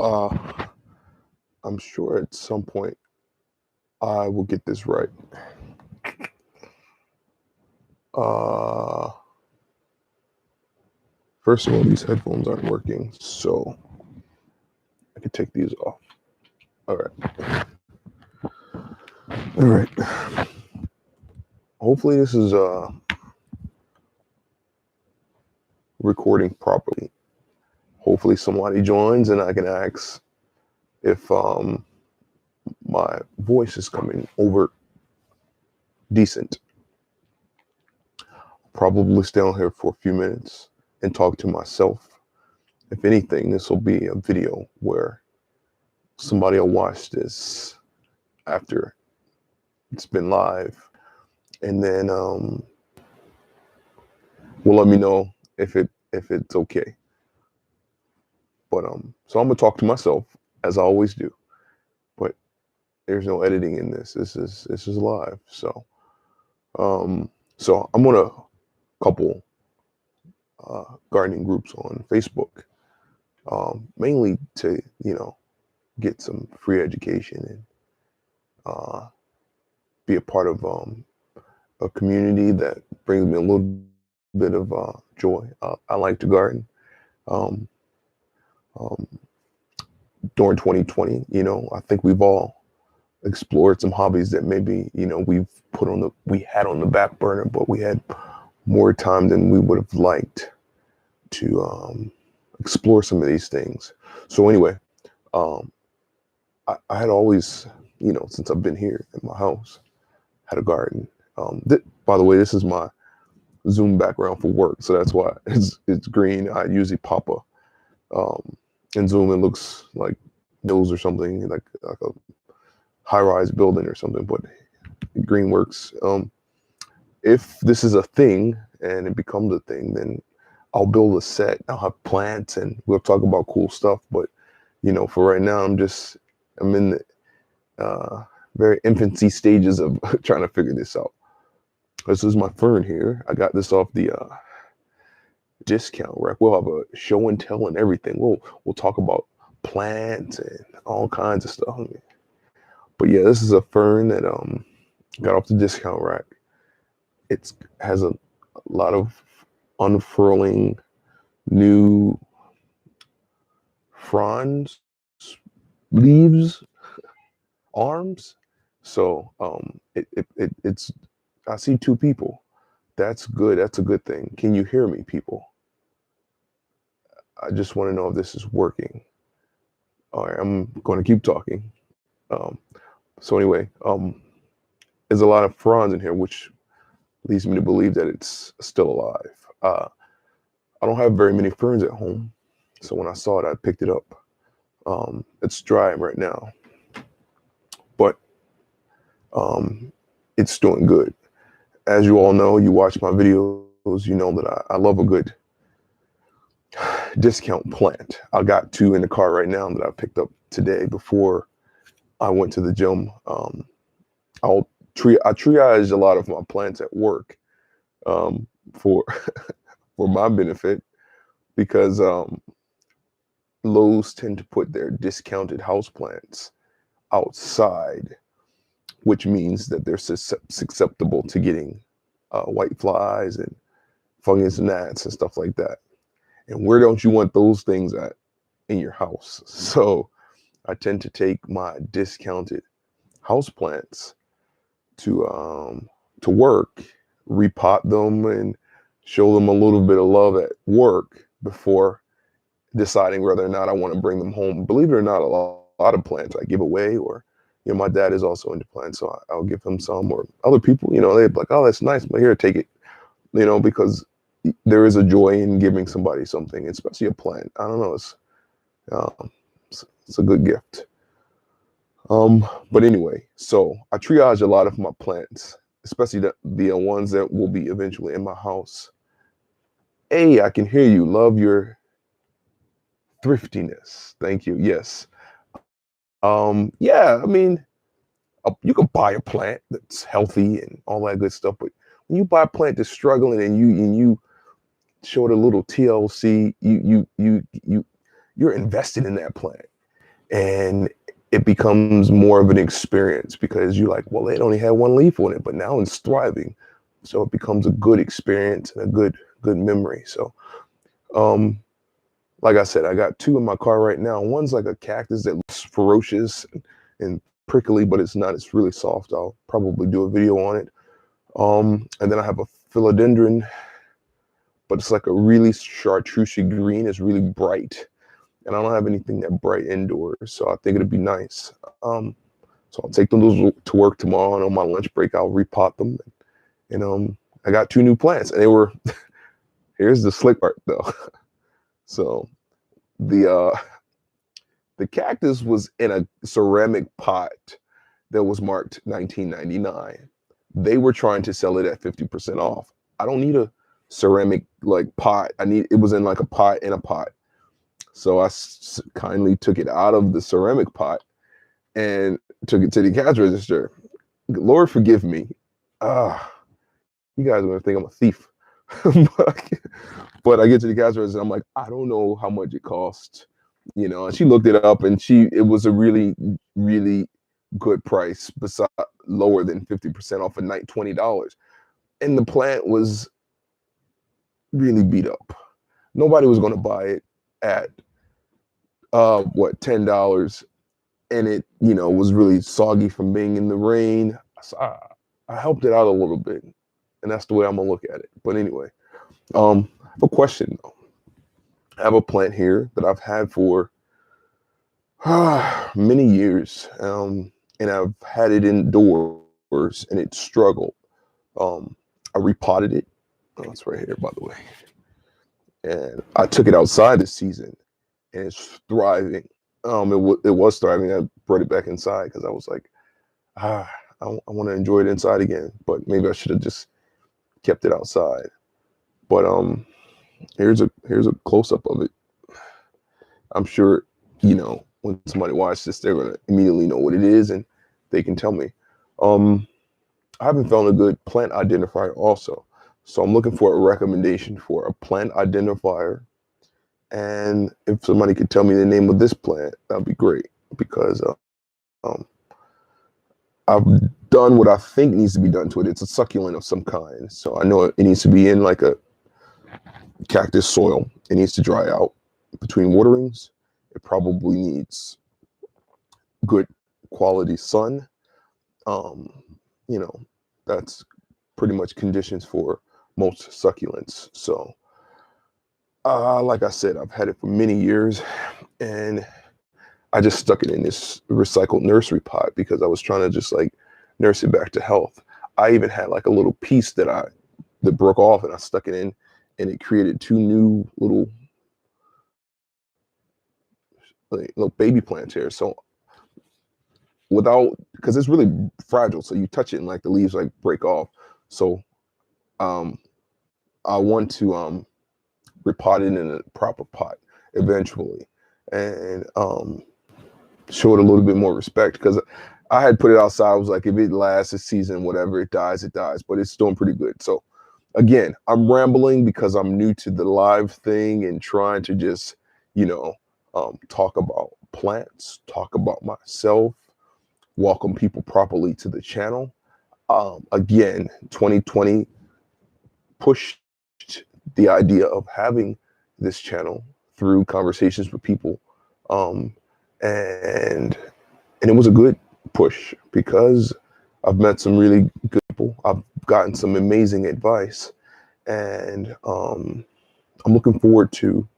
Uh, I'm sure at some point I will get this right. Uh, First of all, these headphones aren't working, so I can take these off. All right. All right. Hopefully this is recording properly. Hopefully somebody joins and I can ask if my voice is coming over decent. Probably stay on here for a few minutes and talk to myself. If anything, this will be a video where somebody will watch this after it's been live, and then will let me know if it's okay. But so I'm gonna talk to myself as I always do. But there's no editing in this. This is live. So I'm on a couple gardening groups on Facebook, mainly to get some free education and be a part of a community that brings me a little bit of joy. I like to garden. Um, um, During 2020, I think we've all explored some hobbies that maybe we had on the back burner, but we had more time than we would have liked to explore some of these things. So anyway, um, I had always, since I've been here in my house, had a garden. By the way, this is my Zoom background for work, so that's why it's green. I usually pop in Zoom. It looks like hills or something, like a high-rise building or something, but green works. If this is a thing and it becomes a thing, then I'll build a set. I'll have plants and we'll talk about cool stuff. But for right now, I'm in the very infancy stages of trying to figure this out. This is my fern here. I got this off the discount rack. We'll have a show and tell and everything. We'll talk about plants and all kinds of stuff. But yeah, this is a fern that got off the discount rack. It has a lot of unfurling new fronds, leaves, arms. So it's I see two people. That's good. That's a good thing. Can you hear me, people? I just want to know if this is working. All right, I'm going to keep talking. Um, so anyway, there's a lot of fronds in here, which leads me to believe that it's still alive. I don't have very many ferns at home, so when I saw it, I picked it up. It's dry right now, but it's doing good. As you all know, you watch my videos, you know that I love a good discount plant. I got two in the car right now that I picked up today before I went to the gym. I triage a lot of my plants at work for for my benefit, because Lowe's tend to put their discounted house plants outside, which means that they're susceptible to getting white flies and fungus gnats and stuff like that. And where don't you want those things at? In your house. So I tend to take my discounted house plants to work, repot them, and show them a little bit of love at work before deciding whether or not I want to bring them home. Believe it or not, a lot of plants I give away, or my dad is also into plants, so I'll give him some, or other people, they're like, oh, that's nice, but here, take it, because there is a joy in giving somebody something, especially a plant. I don't know, it's a good gift. But anyway, so I triage a lot of my plants, especially the ones that will be eventually in my house. Hey, I can hear you. Love your thriftiness. Thank you. Yes. Yeah, I mean, you can buy a plant that's healthy and all that good stuff, but when you buy a plant that's struggling and you show it a little TLC, you're invested in that plant. and it becomes more of an experience because you're like, well, it only had one leaf on it, but now it's thriving. So it becomes a good experience and a good memory. So um, like I said, I got two in my car right now. One's like a cactus that looks ferocious and prickly, but it's not. It's really soft. I'll probably do a video on it. And then I have a philodendron, but it's like a really chartreusey green. It's really bright, and I don't have anything that bright indoors, so I think it'd be nice. So I'll take those to work tomorrow, and on my lunch break, I'll repot them. And I got two new plants, and they were. Here's the slick part, though. So the cactus was in a ceramic pot that was marked 1999. They were trying to sell it at 50% off. I don't need a ceramic like pot. It was in like a pot in a pot. So I kindly took it out of the ceramic pot and took it to the cash register. Lord forgive me. You guys are gonna think I'm a thief. but I get to the cash register, I'm like, I don't know how much it cost. And she looked it up, and it was a really, really good price, beside lower than 50% off a night, $20. And the plant was really beat up. Nobody was gonna buy it at $10. And it, was really soggy from being in the rain. So I helped it out a little bit. And that's the way I'm gonna look at it. But anyway, I have a question though. I have a plant here that I've had for many years, and I've had it indoors, and it struggled. I repotted it. Oh, it's right here, by the way. And I took it outside this season, and it's thriving. It was thriving. I brought it back inside because I was like, I want to enjoy it inside again. But maybe I should have just kept it outside. But here's a close up of it. I'm sure when somebody watches this, they're gonna immediately know what it is, and they can tell me. I haven't found a good plant identifier also, so I'm looking for a recommendation for a plant identifier. And if somebody could tell me the name of this plant, that'd be great, because I've done what I think needs to be done to it. It's a succulent of some kind, so I know it needs to be in like a cactus soil. It needs to dry out between waterings. It probably needs good quality sun. That's pretty much conditions for most succulents. So like I said, I've had it for many years, and I just stuck it in this recycled nursery pot because I was trying to just like nurse it back to health. I even had like a little piece that broke off, and I stuck it in, and it created two new little baby plants here. So because it's really fragile, so you touch it and like the leaves like break off. So I want to repot it in a proper pot eventually, and show it a little bit more respect, because I had put it outside. I was like, if it lasts a season, whatever, it dies, it dies. But it's doing pretty good. So again, I'm rambling because I'm new to the live thing and trying to just, talk about plants, talk about myself, welcome people properly to the channel. Again, 2020 pushed the idea of having this channel through conversations with people. And it was a good push because I've met some really good people. I've gotten some amazing advice, and I'm looking forward to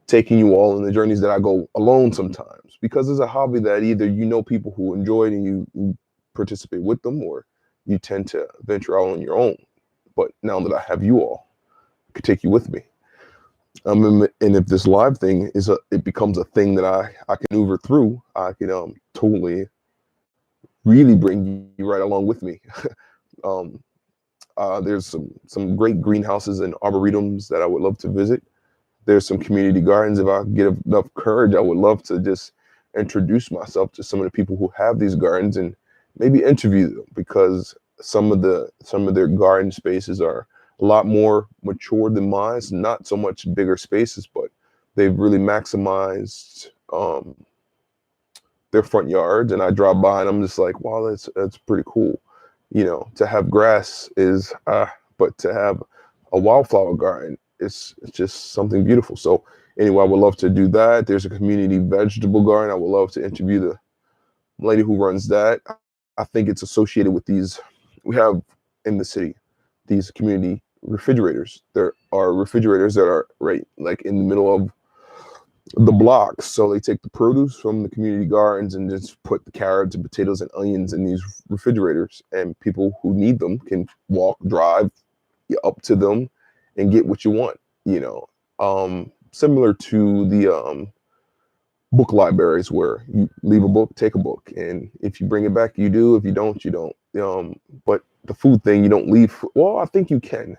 taking you all in the journeys that I go alone sometimes, because it's a hobby that either people who enjoy it and you participate with them, or you tend to venture out on your own. But now that I have you all, I could take you with me. And if this live thing it becomes a thing that I can maneuver through, I can totally really bring you right along with me. There's some great greenhouses and arboretums that I would love to visit. There's some community gardens. If I get enough courage, I would love to just introduce myself to some of the people who have these gardens and maybe interview them, because some of their garden spaces are a lot more mature than mine. It's not so much bigger spaces, but they've really maximized um, their front yards, and I drive by and I'm just like, wow, that's pretty cool. To have grass is, but to have a wildflower garden, it's just something beautiful. So anyway, I would love to do that. There's a community vegetable garden. I would love to interview the lady who runs that. I think it's associated with these. We have in the city these community refrigerators. There are refrigerators that are right like in the middle of the blocks. So they take the produce from the community gardens and just put the carrots and potatoes and onions in these refrigerators, and people who need them can drive up to them and get what you want. Similar to the book libraries where you leave a book, take a book, and if you bring it back, you do. If you don't, you don't. But the food thing, you don't leave. Well, I think you can.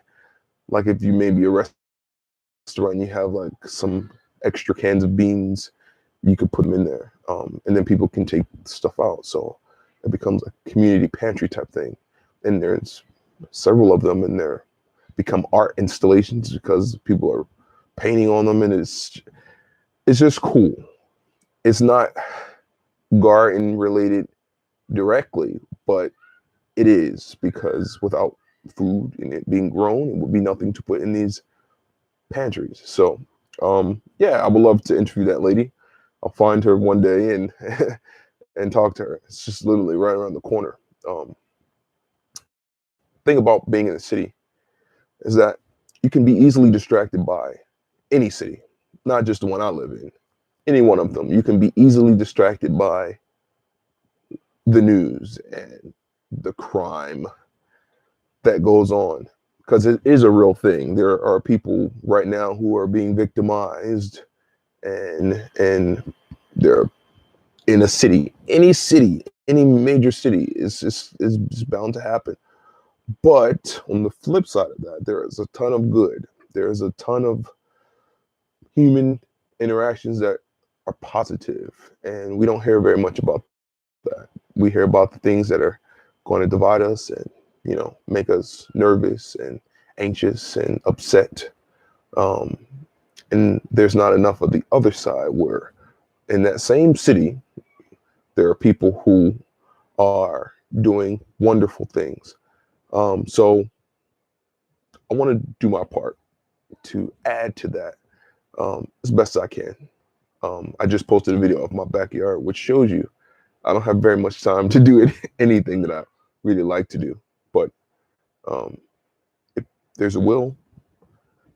Like if you maybe a restaurant, you have like some extra cans of beans, you could put them in there, and then people can take stuff out. So it becomes a community pantry type thing, and there's several of them, and they're become art installations because people are painting on them, and it's just cool. It's not garden related directly, but it is, because without food and it being grown, it would be nothing to put in these pantries. So yeah, I would love to interview that lady. I'll find her one day and and talk to her. It's just literally right around the corner. Thing about being in a city is that you can be easily distracted by any city, not just the one I live in. Any one of them, you can be easily distracted by the news and the crime that goes on, because it is a real thing. There are people right now who are being victimized, and they're in a city, any major city is bound to happen. But on the flip side of that, there is a ton of good. There's a ton of human interactions that are positive, and we don't hear very much about that. We hear about the things that are going to divide us and make us nervous and anxious and upset. And there's not enough of the other side, where in that same city there are people who are doing wonderful things. So I want to do my part to add to that as best I can. I just posted a video of my backyard, which shows you I don't have very much time to do anything that I really like to do. But if there's a will,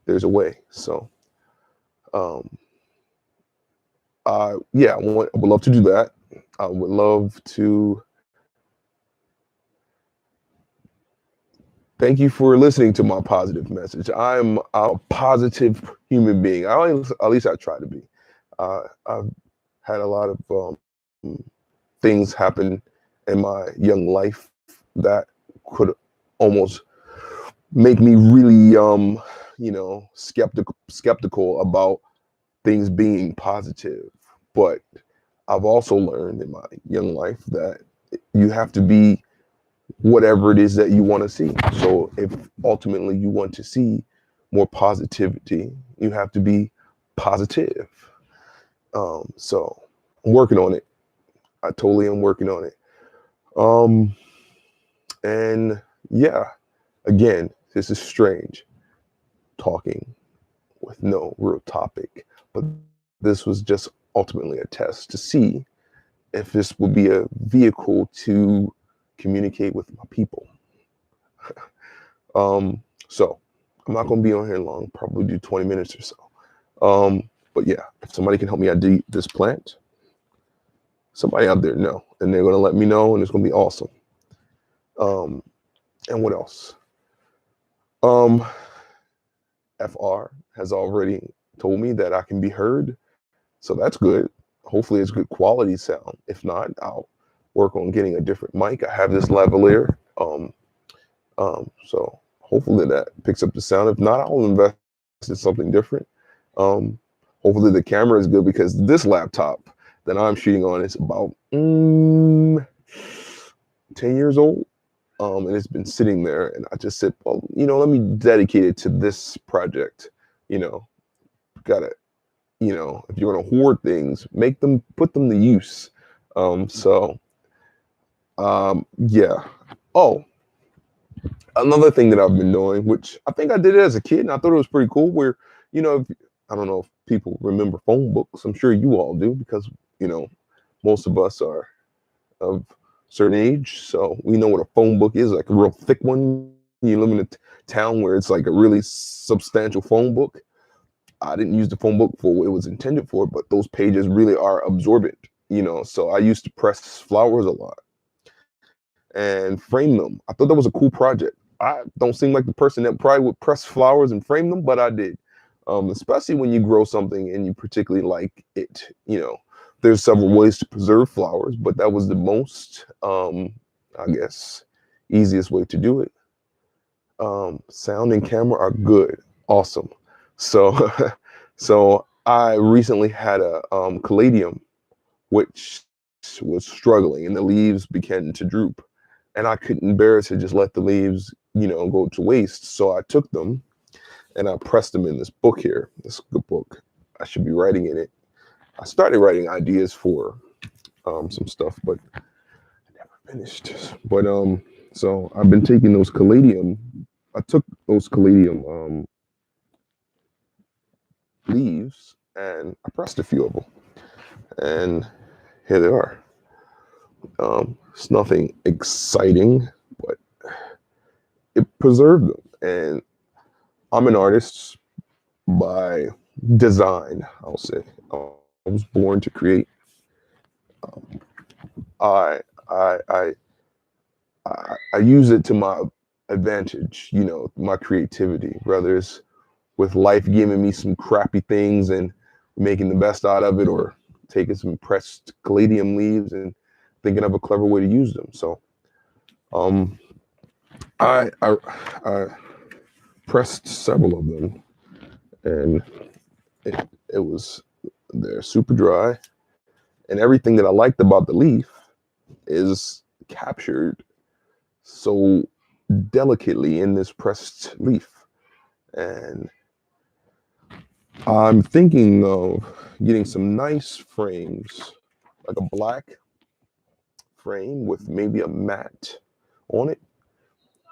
there's a way. So yeah, I would love to do that. I would love to. Thank you for listening to my positive message. I'm a positive human being. At least I try to be. I've had a lot of things happen in my young life that could almost make me really, skeptical about things being positive. But I've also learned in my young life that you have to be whatever it is that you want to see. So if ultimately you want to see more positivity, you have to be positive. So I'm working on it. I totally am working on it. And yeah, again, this is strange, talking with no real topic, but this was just ultimately a test to see if this would be a vehicle to communicate with my people. So I'm not going to be on here long, probably do 20 minutes or so. But yeah, if somebody can help me ID this plant, somebody out there know, and they're going to let me know, and it's going to be awesome. And what else? FR has already told me that I can be heard, so that's good. Hopefully it's good quality sound. If not, I'll work on getting a different mic. I have this lavalier, so hopefully that picks up the sound. If not, I'll invest in something different. Hopefully the camera is good, because this laptop that I'm shooting on is about 10 years old. And it's been sitting there, and I just said, well, let me dedicate it to this project. Gotta if you're gonna hoard things, put them to use. So yeah. Oh, another thing that I've been doing, which I think I did it as a kid, and I thought it was pretty cool. Where I don't know if people remember phone books. I'm sure you all do because you know most of us are of certain age, so we know what a phone book is, like a real thick one. You live in a town where it's like a really substantial phone book. I didn't use the phone book for what it was intended for, but those pages really are absorbent. So I used to press flowers a lot and frame them. I thought that was a cool project. I don't seem like the person that probably would press flowers and frame them, but I did. Especially when you grow something and you particularly like it. There's several ways to preserve flowers, but that was the most, I guess, easiest way to do it. Sound and camera are good, awesome. So, so I recently had a Caladium, which was struggling, and the leaves began to droop, and I couldn't bear to just let the leaves, go to waste. So I took them and I pressed them in this book here. This good book. I should be writing in it. I started writing ideas for some stuff, but I never finished. But so I've been taking those Caladium. I took those Caladium leaves and I pressed a few of them, and here they are. It's nothing exciting, but it preserved them. And I'm an artist by design, I'll say. I was born to create. Um, I, I, I, I use it to my advantage, my creativity, whether it's with life giving me some crappy things and making the best out of it, or taking some pressed caladium leaves and thinking of a clever way to use them. So um, I pressed several of them, and it was they're super dry, and everything that I liked about the leaf is captured so delicately in this pressed leaf. And I'm thinking of getting some nice frames, like a black frame with maybe a mat on it,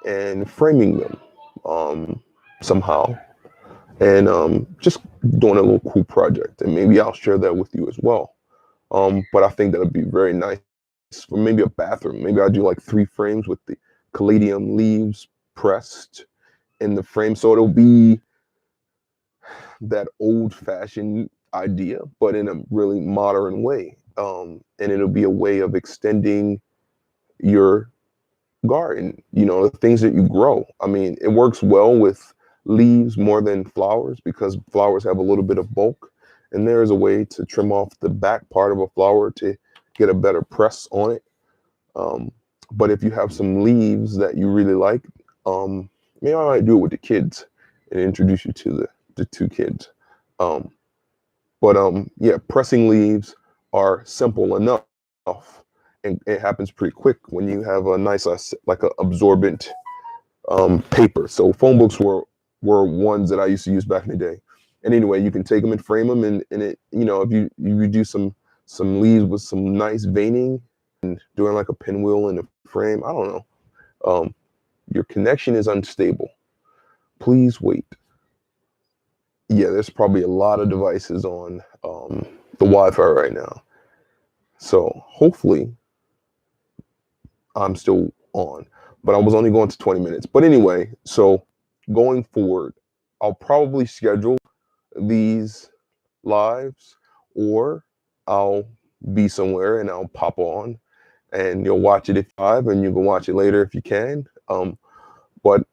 and framing them somehow, and just doing a little cool project. And maybe I'll share that with you as well. But I think that would be very nice for maybe a bathroom. Maybe I'll do like 3 frames with the caladium leaves pressed in the frame. So it'll be that old fashioned idea, but in a really modern way. And it'll be a way of extending your garden, the things that you grow. I mean, it works well with leaves more than flowers because flowers have a little bit of bulk. And there is a way to trim off the back part of a flower to get a better press on it. Um, but if you have some leaves that you really like, maybe I might do it with the kids and introduce you to the 2 kids. Um, but yeah, pressing leaves are simple enough, and it happens pretty quick when you have a nice, like a absorbent paper. So phone books were ones that I used to use back in the day. And anyway, you can take them and frame them, and it, if you do some leaves with some nice veining and doing like a pinwheel in the frame. I don't know. Your connection is unstable. Please wait. Yeah, there's probably a lot of devices on the Wi-Fi right now. So hopefully I'm still on, but I was only going to 20 minutes. But anyway, so going forward, I'll probably schedule these lives, or I'll be somewhere and I'll pop on and you'll watch it if live, and you can watch it later if you can. But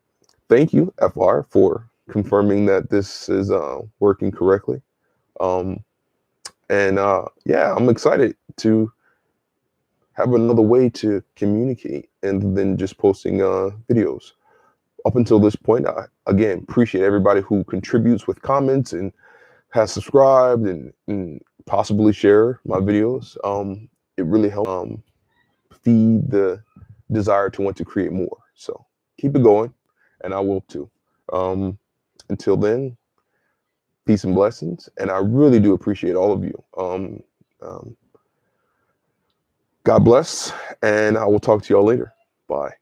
thank you, FR, for confirming that this is working correctly. Um, and yeah, I'm excited to have another way to communicate and then just posting videos. Up until this point, I again appreciate everybody who contributes with comments and has subscribed and possibly share my videos. It really helps feed the desire to want to create more. So keep it going, and I will too. Um, until then, Peace and blessings. And I really do appreciate all of you. Um, God bless, and I will talk to y'all later. Bye.